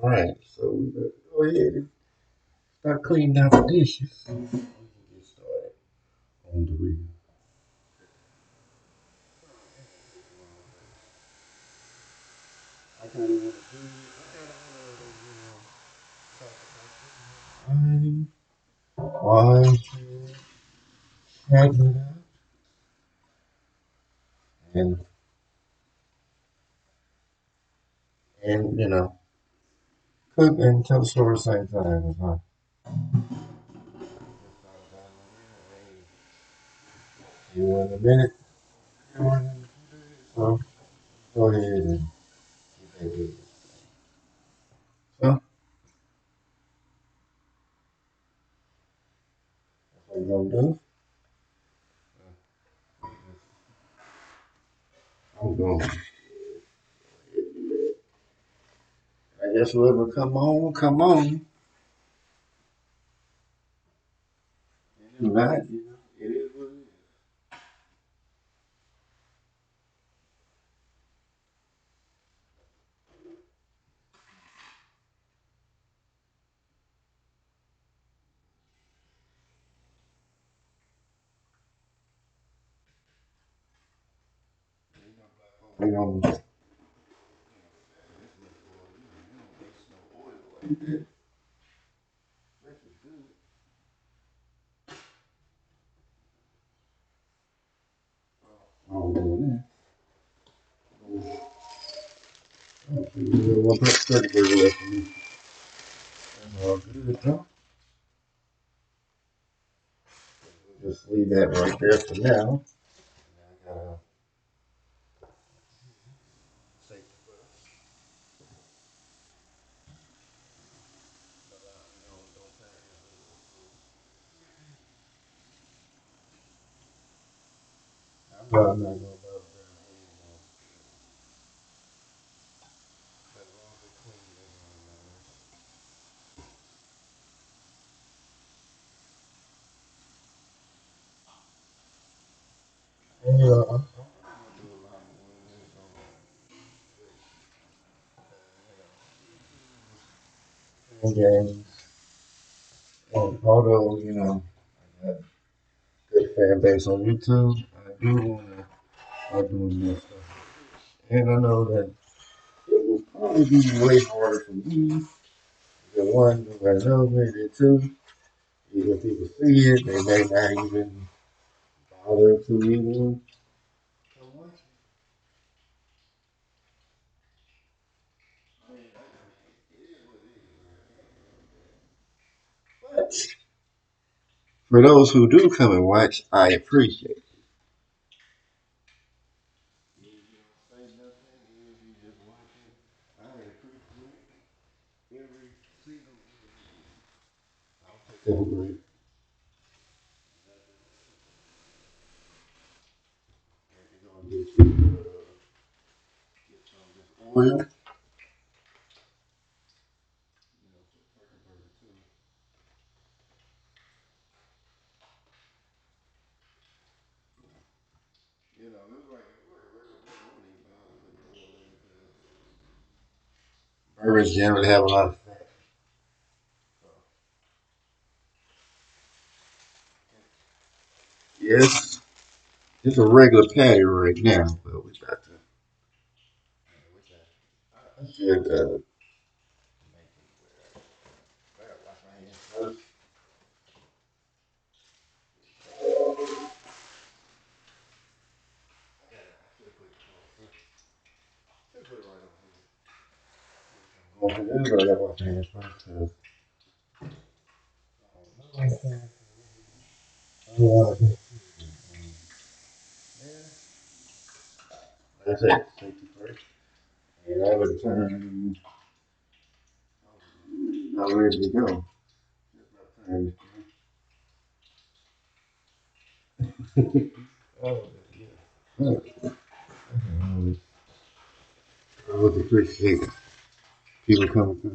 Right. So we better go ahead and start cleaning out the dishes. We can get started on the review. I kind of want to do. Why hang it up and cook and tell the story at the same time. Huh? See you in a minute. So go ahead and get that video. So that's what we're gonna do. I'm going. I guess whoever come on. And if not, it is what it is. We gonna I'm doing that. One turkey burger left for me. That's all good, huh? Just leave that right there for now. I gotta save I'm not gonna bother them. I'm games. And although, I got a good fan base on YouTube, I do want to start doing more stuff. And I know that it will probably be way harder for me than one, nobody knows me, than two. Even people see it, they may not even bother to even. But for those who do come and watch, I appreciate it. Every oil. Burgers generally have a lot of fat. Yes, it's a regular patty right now, but we got to. I should wash my hands first. What to do, but I gotta wash my hands first. I don't want to. That's it. Safety first. And I would turn. I'm ready to go. And, oh, yeah. I always appreciate people coming through.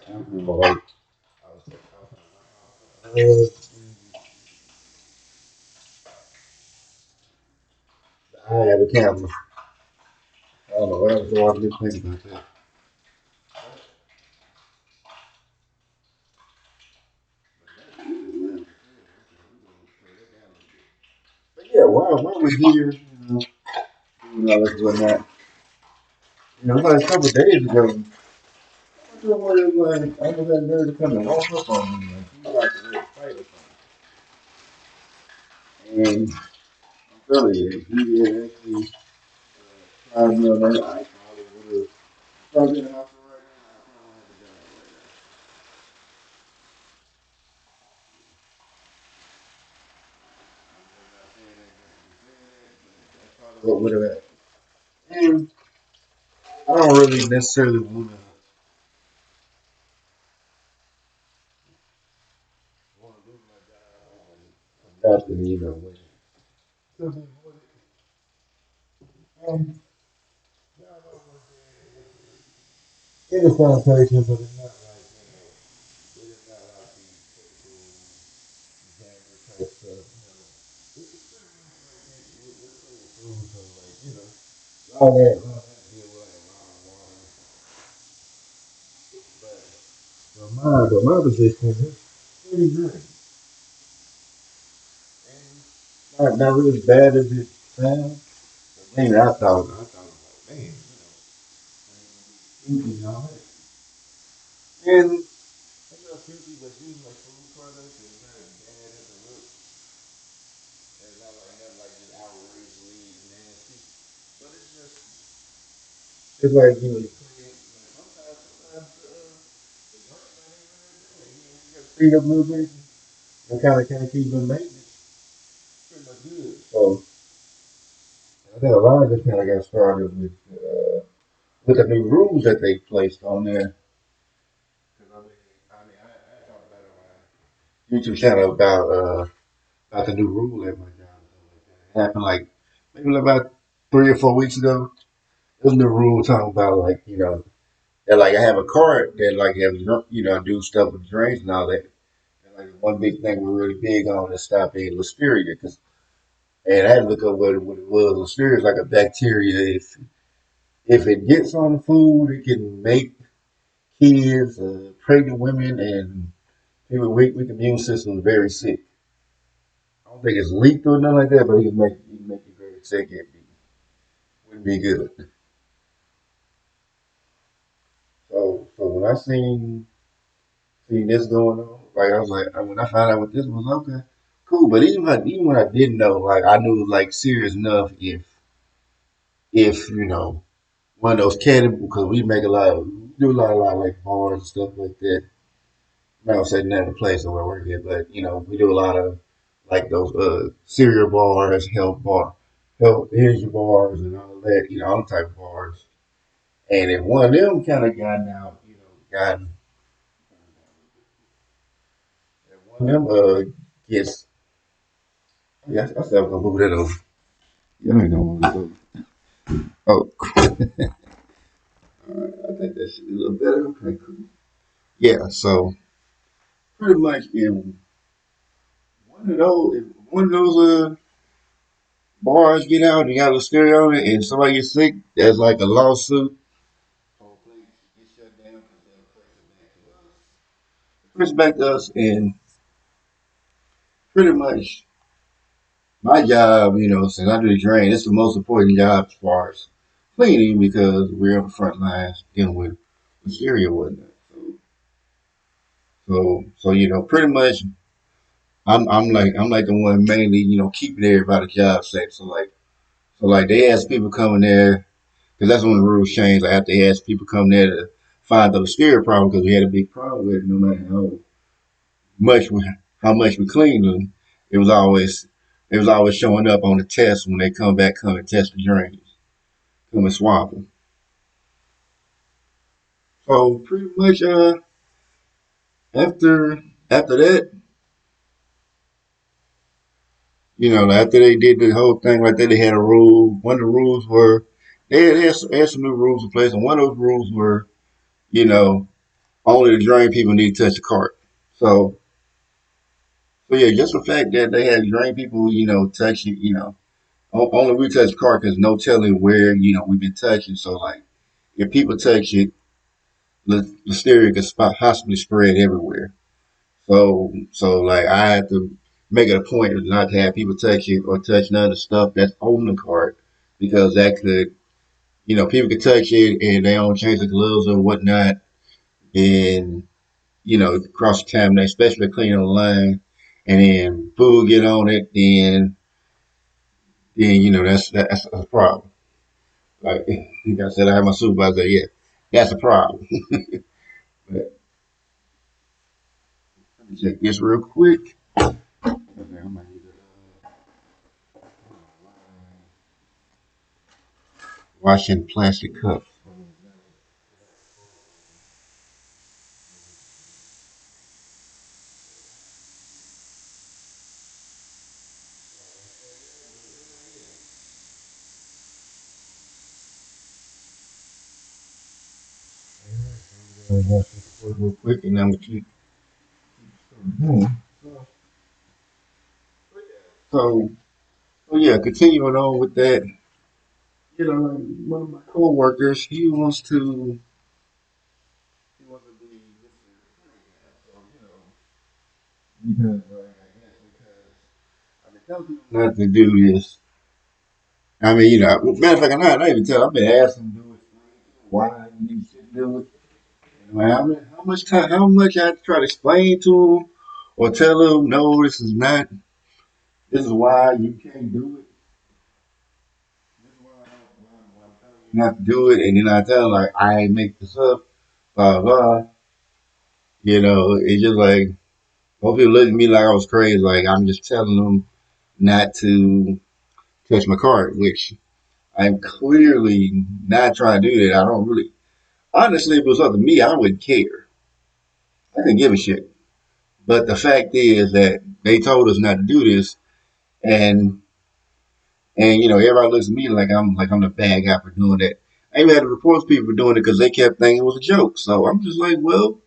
I'm like, I have a camera. I don't know what I was doing. I didn't think about that. But yeah, while we're here, doing all this whatnot, like a couple of days ago, I don't know what it was. I was that nerve to come and walk up on me. Like, he was like a real fight or something. And I'm telling you, he did actually try me on that. I probably would have. Probably in the hospital right now. I probably have a job right now. What would have happened? And I don't really necessarily want to lose my job. Nothing, um, it is sanitation, but it's not like, it is not like the typical janitor type stuff. So like, all that deal with like but my position is pretty good. Not really as bad as it sounds. Man, I thought, man, you know, and it's not filthy, but using like food products is not as bad as it looks. It's not like nothing like just outrageously nasty. But it's just, it's like, you clean, sometimes the dirt not even really bad. You got to clean up a little bit and kind of keep them maintenance pretty much good. So I think a lot of this kind of got started with the new rules that they placed on there. Because I talked about it on my YouTube channel about the new rule at my job and stuff like that. It happened like maybe about 3 or 4 weeks ago. There's a new rule talking about like that like I have a card that like have do stuff with drains and all that. And like one big thing we're really big on is stopping listeria because and I had to look up what it was. Listeria is like a bacteria. If it gets on the food, it can make kids, pregnant women, and people with immune systems very sick. I don't think it's lethal or nothing like that, but it can make you very sick. Wouldn't be good. So when I seen this going on, like I was like, when I found out what this was, okay, cool. But even when I didn't know, like I knew like serious enough if one of those candy because we make do a lot of like bars and stuff like that. I don't say nothing place where I work at, but we do a lot of like those cereal bars, health energy bars, and all that. All the type of bars. And if one of them kind of gotten out, gotten if one of them gets, yeah, I said I'm gonna move that over. Yeah, I ain't gonna move it over. Oh, I think that should be a little better. Okay, cool. Yeah, so pretty much in if one of those bars get out and you got a stereo on it, and somebody gets sick, there's like a lawsuit. Whole place gets shut down because they'll trace it back to us, and pretty much my job, since I do the drain, it's the most important job as far as cleaning because we're on the front lines dealing with listeria and whatnot. So pretty much I'm like the one mainly keeping everybody job safe. So like they ask people coming there because that's when the rules changed. Like after they asked people coming there to find the listeria problem because we had a big problem with it, no matter much we, how much we cleaned them, it was always it was always showing up on the test when they come and test the drains, come and swab them. So pretty much after after that, after they did the whole thing like that, they had a rule. One of the rules were they had some new rules in place, and one of those rules were you know only the drain people need to touch the cart. So yeah, just the fact that they had drain people touching only we touch the car because no telling where we've been touching. So like if people touch it, listeria could possibly spread everywhere. So like I had to make it a point not to have people touch it or touch none of the stuff that's on the cart because that could people could touch it and they don't change the gloves or whatnot and cross contaminate, especially cleaning the line and then food get on it, then that's a problem. Like I said, I have my supervisor. Yeah, that's a problem. But let me check this real quick. Okay, I might need to, washing plastic cups. Wash this real quick, and I'm gonna keep. So, so yeah, continuing on with that. One of my coworkers, he wants to be so, because like I guess because I've been telling people not to do this. I mean, matter of fact, I'm not even telling. I've been asking to do it. Why you should do it? How much time? How much I have to try to explain to them or tell them, no, this is not. This is why you can't do it. This is why I'm telling you not to do it, and then I tell them like I ain't make this up. Blah blah. It's just like most people look at me like I was crazy. Like I'm just telling them not to touch my card, which I'm clearly not trying to do that. I don't really. Honestly, if it was up to me, I wouldn't care. I couldn't give a shit. But the fact is that they told us not to do this, and everybody looks at me like I'm the bad guy for doing that. I even had to report people for doing it because they kept thinking it was a joke. So I'm just like, well,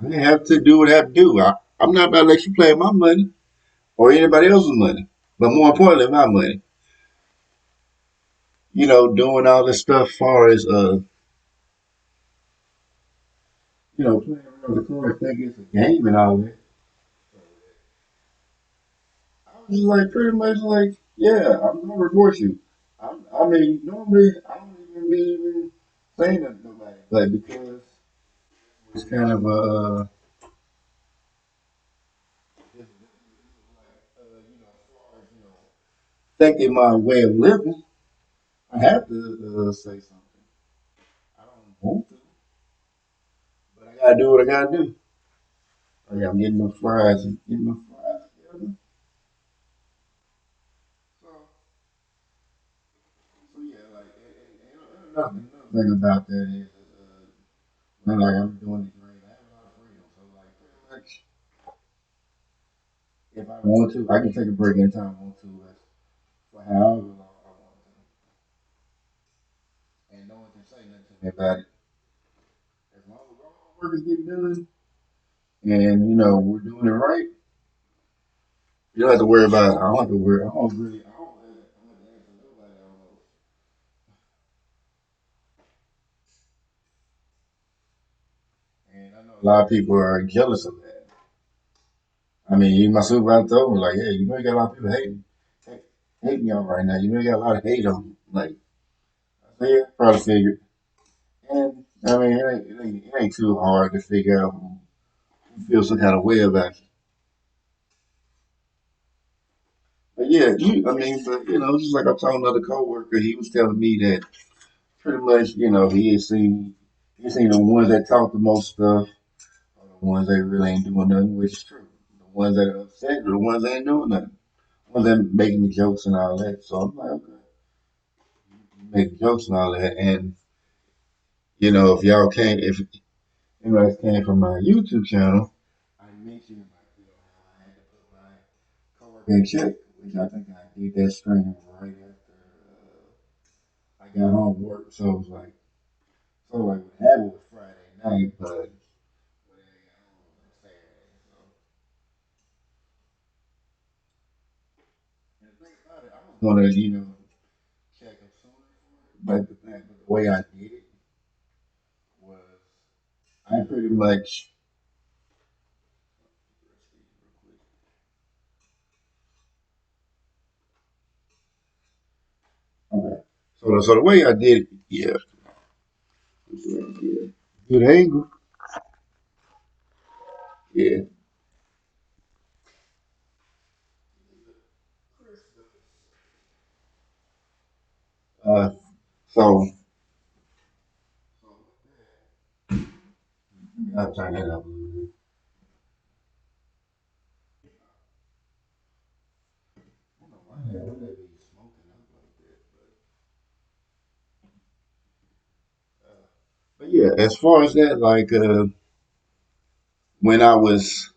I have to do what I have to do. I'm not about to let you play with my money or anybody else's money, but more importantly, my money. Doing all this stuff as far as playing around the court, thinking it's a game and all that. I was just like, pretty much like, yeah, I'm gonna report you. I mean, normally I don't even be even saying that to nobody, but because it's kind of as far as affecting my way of living, I have to say something. I don't want to, but I gotta do what I gotta do. Oh yeah, I'm getting my fries and getting my fries together. So, so yeah, like, another thing about that is, like I'm doing this right, I have a lot of freedom. So like, pretty much, if I want to, I can take a break anytime I want to, for however long I want to, and no one can say nothing to me about it. As long as all the work is getting done, and we're doing it right, you don't have to worry about it. I don't have to worry. I don't really. I don't have to answer nobody almost. And I know a lot of people are jealous of that. I mean, even my supervisor told me, like, hey, you got a lot of people hating y'all right now. You got a lot of hate on you. Like, I said, yeah, probably figured. And I mean, it ain't too hard to figure out who feels some kind of way about it. But yeah, just like I told another coworker, he was telling me that pretty much, he seen the ones that talk the most stuff are the ones that really ain't doing nothing, which is true. The ones that are upset are the ones that ain't doing nothing. The ones that making the jokes and all that. So I'm like, okay, make jokes and all that. And if y'all came, if anybody came from my YouTube channel, I mentioned like, how I had to put my coworker in check, which I think I did that stream right after I got home from work. So it was like, what happened was Friday night, but when I got home on Saturday. So Want to, check him sooner. But the way I did it was I pretty much. Okay. So the way I did it, yeah, yeah, good angle, yeah. Uh, so I'll turn that up a little bit. I don't know why they be smoking up like that, but yeah, as far as that, like when I was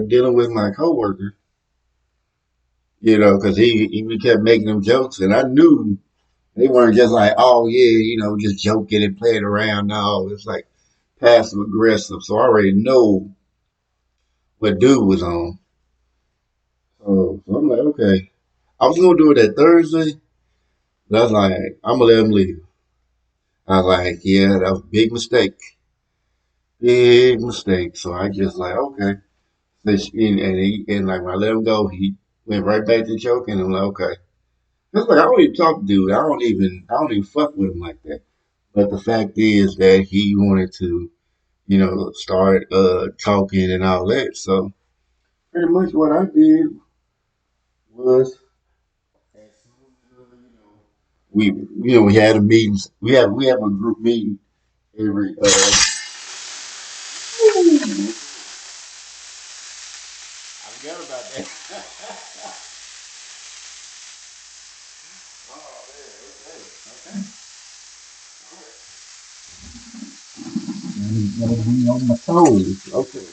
dealing with my coworker, because he kept making them jokes, and I knew they weren't just like, oh yeah, just joking and playing around. No, it's like passive aggressive. So I already know what dude was on. So I'm like, okay. I was gonna do it that Thursday, but I was like, I'm gonna let him leave. I was like, yeah, that was a big mistake. Big mistake. So I just like, okay. And like when I let him go, he went right back to joking. I'm like, okay. It's like I don't even talk to dude. I don't even fuck with him like that. But the fact is that he wanted to, start talking and all that. So pretty much what I did was as soon as we had a meeting. We have a group meeting every. I forgot about that. Oh man, okay. Gotta be on my toes. Okay.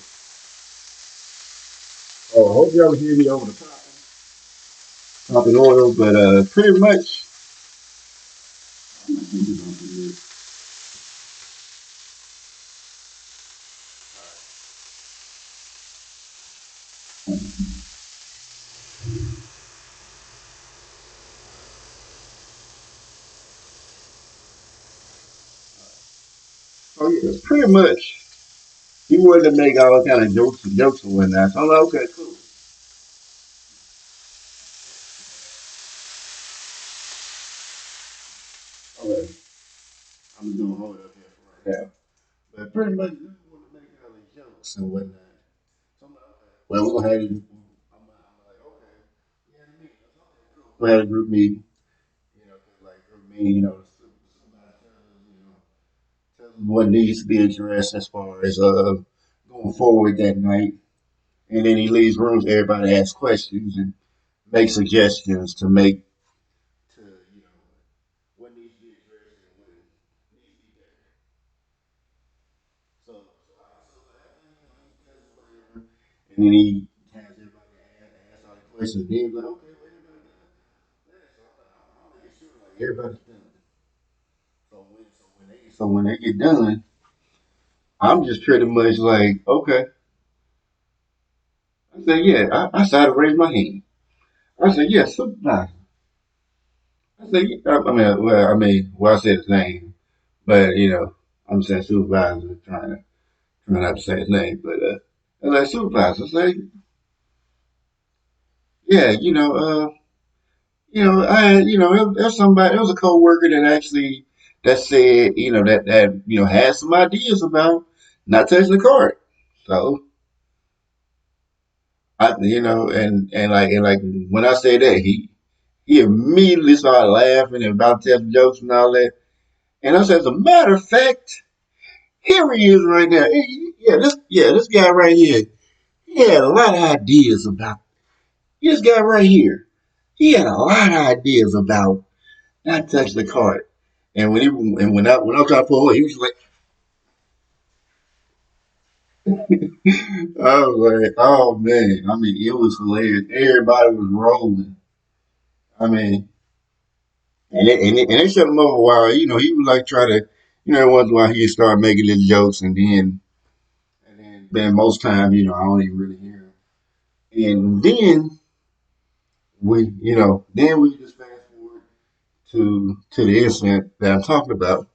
Oh, I hope y'all hear me over the popping oil, but pretty much. Oh yeah, pretty much. He wanted to make all kind of jokes and whatnot. So I'm like, okay, cool. Okay, I'm gonna hold it up here for right now. But pretty much, we want to make all these jokes and whatnot. So I'm like, okay. Well, we're gonna have you. I'm like, okay. We had a meeting. We had a group meeting. 'Cause like group meeting, somebody tells us what needs to be addressed as far as going forward that night. And then he leaves rooms. Everybody asks questions and make suggestions to make to what needs to be addressed and what needs to be better. And then he has everybody ask all the questions. Then he's like, okay, wait a minute. I'm making sure like everybody's done. So when they get done, I'm just pretty much like, okay. I said, yeah. I started to raise my hand. I said, yeah, supervisor. I said, yeah. I said his name, but I'm saying supervisor, trying not to say his name, but I was like supervisor. I said, yeah, there's somebody, there was a coworker that actually that said, that had some ideas about not touching the card. So and like when I say that, he immediately started laughing and about telling jokes and all that. And I said, as a matter of fact, here he is right now. Yeah, this guy right here, he had a lot of ideas about this guy right here. He had a lot of ideas about not touching the card. And when I was trying to pull away, he was like, I was like, oh man. I mean, it was hilarious. Everybody was rolling. I mean, and it shut him over a while. He would like try to, once in a while he'd start making little jokes, and then most times, I don't even really hear him. And then then we just fast forward to the incident that I'm talking about.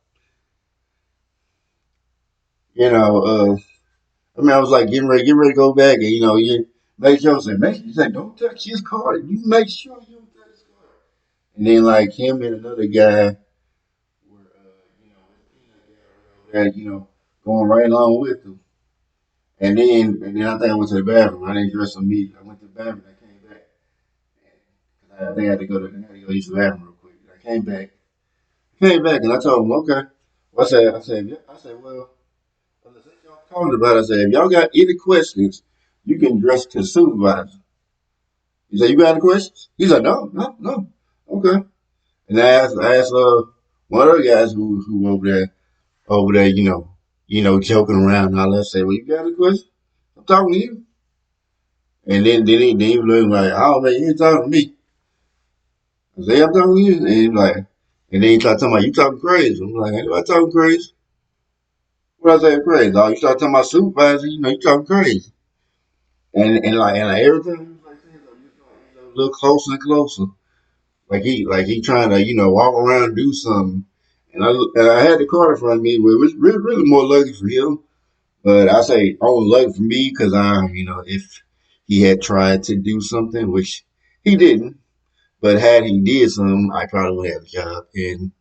You know, I mean, I was like getting ready to go back, and you make sure say, you say, don't touch his car. You make sure you don't touch his car. And then like him and another guy were, going right along with him. And then I think I went to the bathroom. I didn't dress some meat. I went to the bathroom. I came back. I think I had to go use the bathroom real quick. I came back, and I told him, okay. Well, well, since y'all talking about it, I said, if y'all got any questions, you can address to the supervisor. He said, you got any questions? He said, no, no, no. Okay. And I asked one of the guys who over there, joking around and all that. Say, well, you got any questions? I'm talking to you. And then he looked like, oh man, you ain't talking to me. I say, I'm talking to you. And he like, and then he started talking about you talking crazy. I'm like, ain't nobody talking crazy. What I say crazy? Oh, you start talking about supervisor, you talking crazy. And like every time he was like saying something, you start, look closer and closer. Like he trying to, walk around and do something. And I had the car in front of me, but it was really more lucky for him. But I say only lucky for me because if he had tried to do something, which he didn't, but had he did something, I probably would have a job and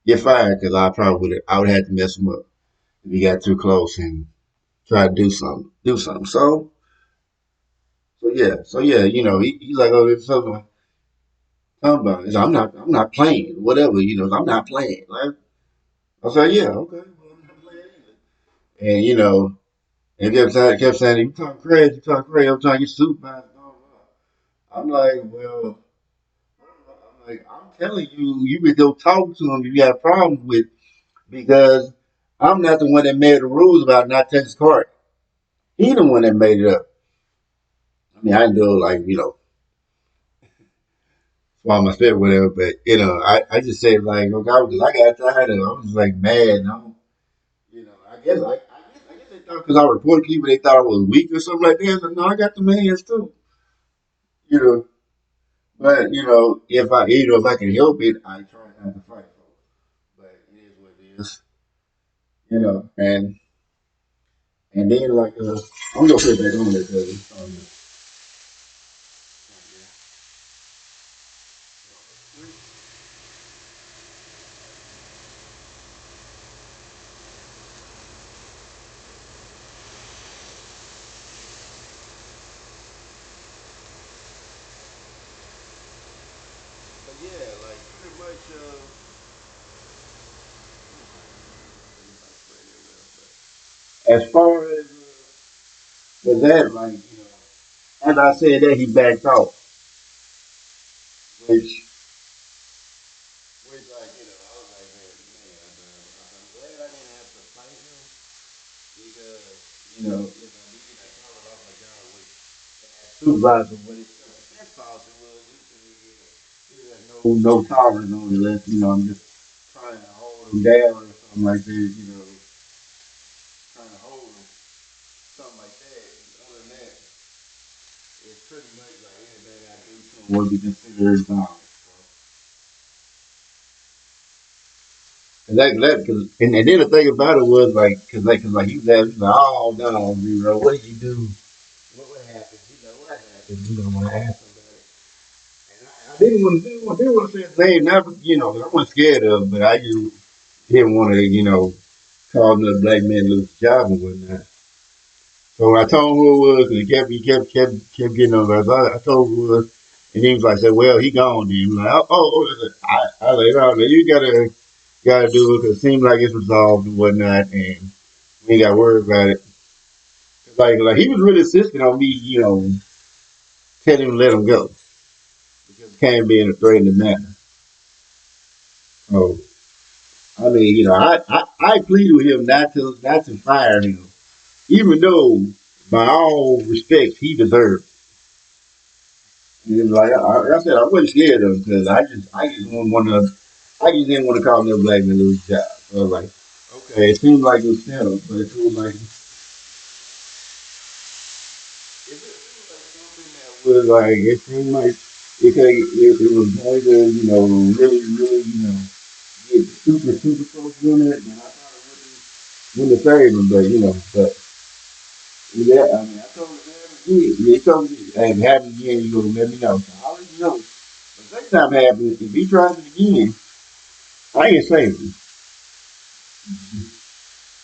get fired because I would have to mess him up if he got too close and try to do something. So yeah, he's like, oh, there's something talking about. He said, I'm not playing, whatever, I'm not playing. Like, I said, yeah, okay, well, I'm not playing either. And kept saying, you talking crazy, I'm trying to get supervised. I'm like, well, I'm telling you, you can go talk to him if you have problems with because I'm not the one that made the rules about not touching his card. He the one that made it up. I mean, I didn't do it like, swallow my spit or whatever, but I just said like, okay, I got tired of it. I was just like mad. No, I guess they thought because I reported people, they thought I was weak or something like that. But no, I got the hands too. You know, but if I can help it, I try not to fight for it. But it is what it is. And then like I'm gonna put it back on there because but yeah, like pretty much. As far as with that, like as I said that he backed off, which like I was like, man, I'm glad I didn't have to fight him because if I did, I kind of lost my job with supervisor. But his policy was he had no tolerance on it unless I'm just trying to hold him down or something like that. Trying to hold him, something like that. Other than that, it's pretty much like anything I do to him would be considered violence. And then the thing about it was like, cause like he was like, oh no, what did you do? What happened? What happened? When I asked him about it, and I didn't want to say his name, not I wasn't scared of, him, but I just didn't want to, call another black man to lose his job and whatnot. So when I told him who it was, and he kept getting on us. I told him who it was, and he was like, said, well, he gone. Then he was like, I like, oh, you gotta do it because it seems like it's resolved and whatnot, and we ain't got to worry about it. Like he was really insistent on me, telling him to let him go because it can't be in a threatening manner. So I mean, I pleaded with him not to fire him, even though by all respects he deserved. And like I said, I wasn't scared of him because I just didn't want to. I just didn't want to call no black man lose his job. So I was like, okay, it seemed like it was settled, but it seemed like was like it seemed like it was going to really get super close doing it, and I thought it wouldn't save him, but but yeah, I mean, I told him to have it again. He told me, hey, have it again, you gonna let me know. So I'll let you know. The next time it happens, if he tries it again, I ain't saving him.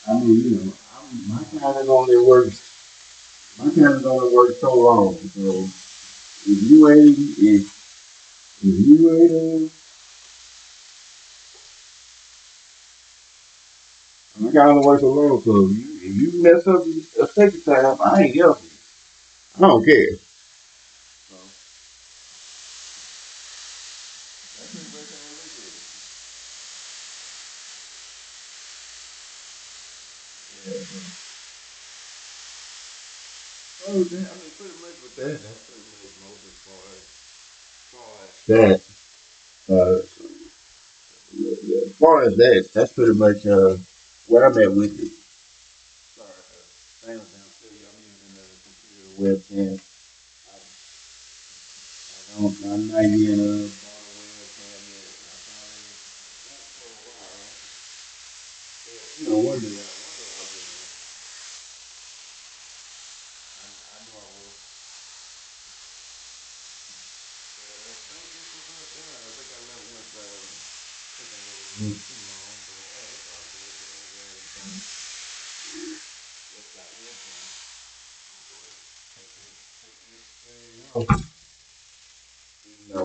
I mean, my kind only works. My kind only works so long. So if you ain't, if you ain't, my kind only works so long. So if you mess up a second time, I ain't helping. I don't care. So that's pretty much how I look at it. Yeah. So, I mean, pretty much with that, that's pretty much most as far as that. As far as that, that's pretty much where I'm at with it. Sorry, I'm using the computer webcam. I'm not using a bought a webcam yet. I probably won't for a while. One day, I'll get one. I know I will. But I think this is not done. I think I left one side cooking a little too long, but hey, it's all good. Just got this one. No,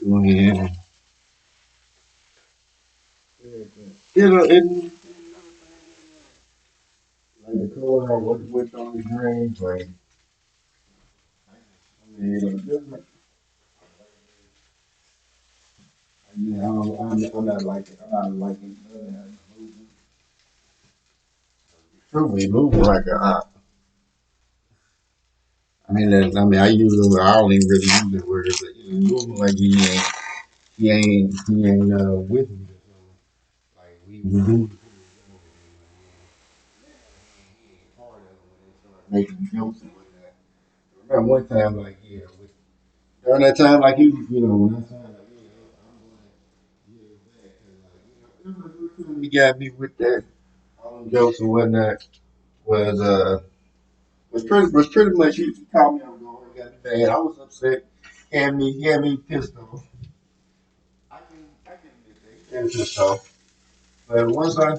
go ahead. And like the color, what's on the greens, like I mean, different. Yeah, I'm not liking. I'm not liking. Truly moving like a. I use. I don't even really use the word, but moving like he ain't with me. So, like we do. Part of it when they start making jokes and whatnot. I remember one time, like during that time, like when I signed, like I'm going to give back, 'cause, like it was the time he got me with that all them jokes and whatnot was was pretty much he called me on guard, got me bad. I was upset, had me pissed off. I can admit that. He had me pissed off. But once I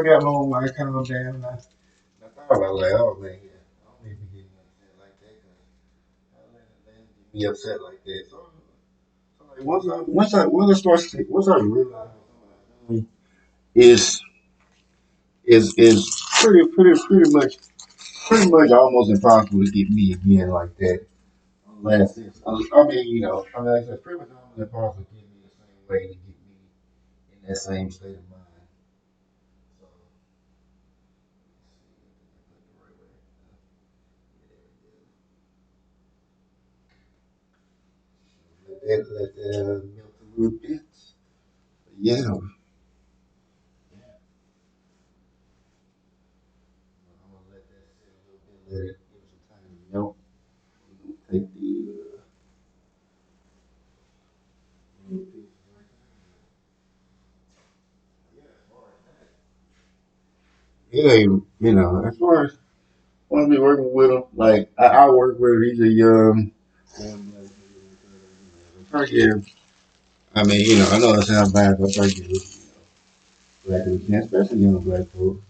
got home, I calmed down. I thought about like, oh man, yeah, I don't need to be getting upset like that because I let him get me upset like that. So like once I realized is is pretty much almost impossible to get me again like that. Unless it's, like I said, pretty much almost impossible to get me the same way to get me in that same state of mind. So, let that melt a little bit. Yeah, I'm gonna let that sit a little bit, let it give it some time to melt. Take the little pieces right there. Yeah, as far as that, yeah, as far as want to be working with him, like I work with him. He's a young black dude. Try to get him. I mean, I know it sounds bad, but I try to get him black dudes, especially young black folks.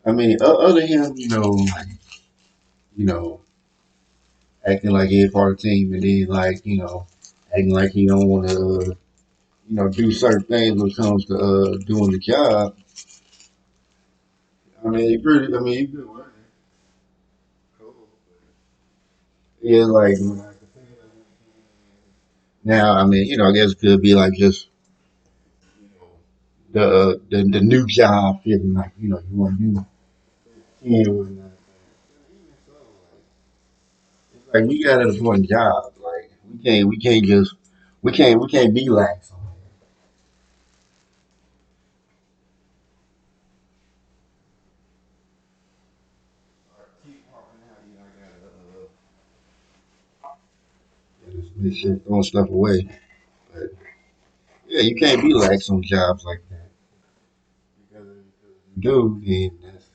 I mean, other him, you know, acting like he's part of the team, and then like, acting like he don't want to, do certain things when it comes to doing the job. I mean, he good worker. Cool. Yeah, like now, I mean, I guess it could be like just the new job feeling like you want to do 10 or not. Like we got an important job. Like We can't be lax on that. Keep walking out, just make sure throwing stuff away. But yeah, you can't be lax on jobs like that. Because if you do, then that's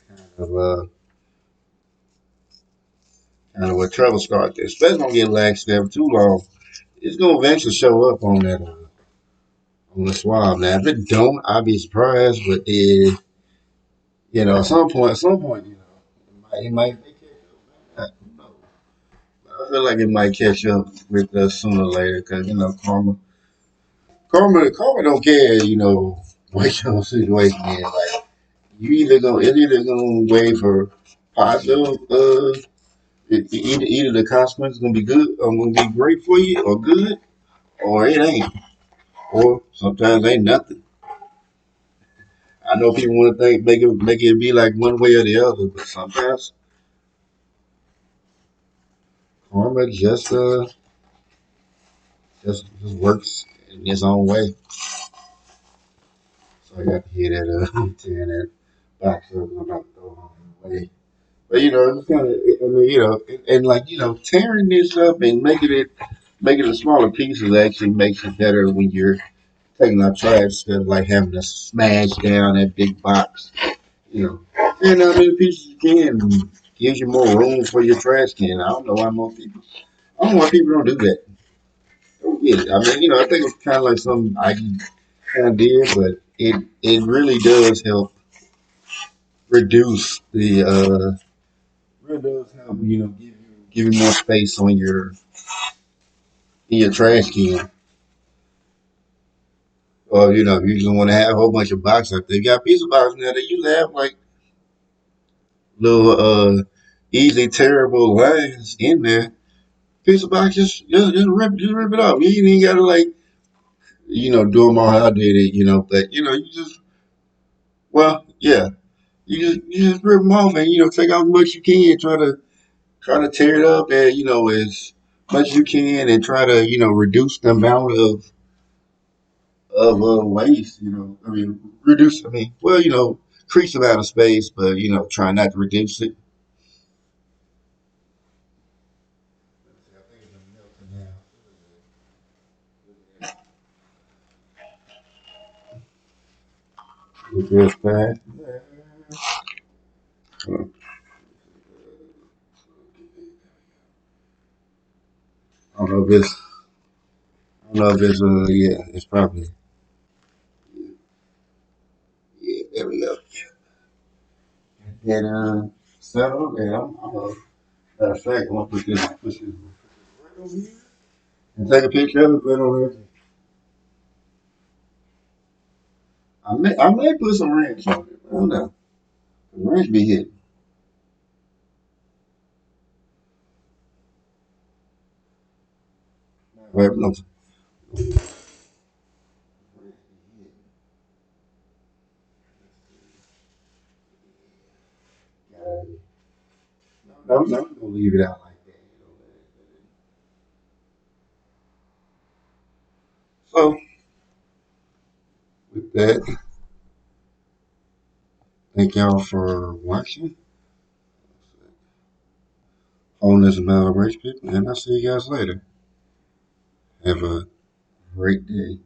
kind of where trouble starts. Especially don't get lax there for too long. It's gonna eventually show up on that on the swab. Now, if it don't, I'd be surprised. But at some point, it might catch up. I feel like it might catch up with us sooner or later because karma don't care. What your situation is. Like it's either gonna wait for positive. Either the consequence is gonna be good, or gonna be great for you, or good, or it ain't. Or sometimes ain't nothing. I know people want to think make it be like one way or the other, but sometimes karma just works in its own way. So I got to hear that tearing that box up and I'm about to throw it away. But it's kind of I mean and like tearing this up and making it smaller pieces actually makes it better when you're taking out trash instead of like having to smash down that big box. You know, and how many pieces you can gives you more room for your trash can. I don't know why more people. I don't know why people don't do that. I don't get it. I mean, I think it's kind of like something I kind of did, but it really does help reduce the really does help give you more space on your in your trash can. Or if you just want to have a whole bunch of boxes up there, you got pizza boxes now that you have like little easily tearable lines in there. Pizza box just rip it off. You ain't even gotta like do them all how I did it. But you just yeah, you just rip them off and take out as much you can. Try to tear it up and as much as you can and try to reduce the amount of waste. I mean reduce. I mean increase the amount of space, but try not to reduce it. Just fast. I don't know if it's. I don't know if it's. Yeah, it's probably. Yeah, there we go. And settled. And matter of fact, I'm gonna push this right over here, and take a picture of it. Put it on there. I may put some ranch on it. I don't know. The ranch be hitting. Right, no, no, I'm gonna leave it out like that. So with that, thank y'all for watching on this Mel Rich People, and I'll see you guys later. Have a great day.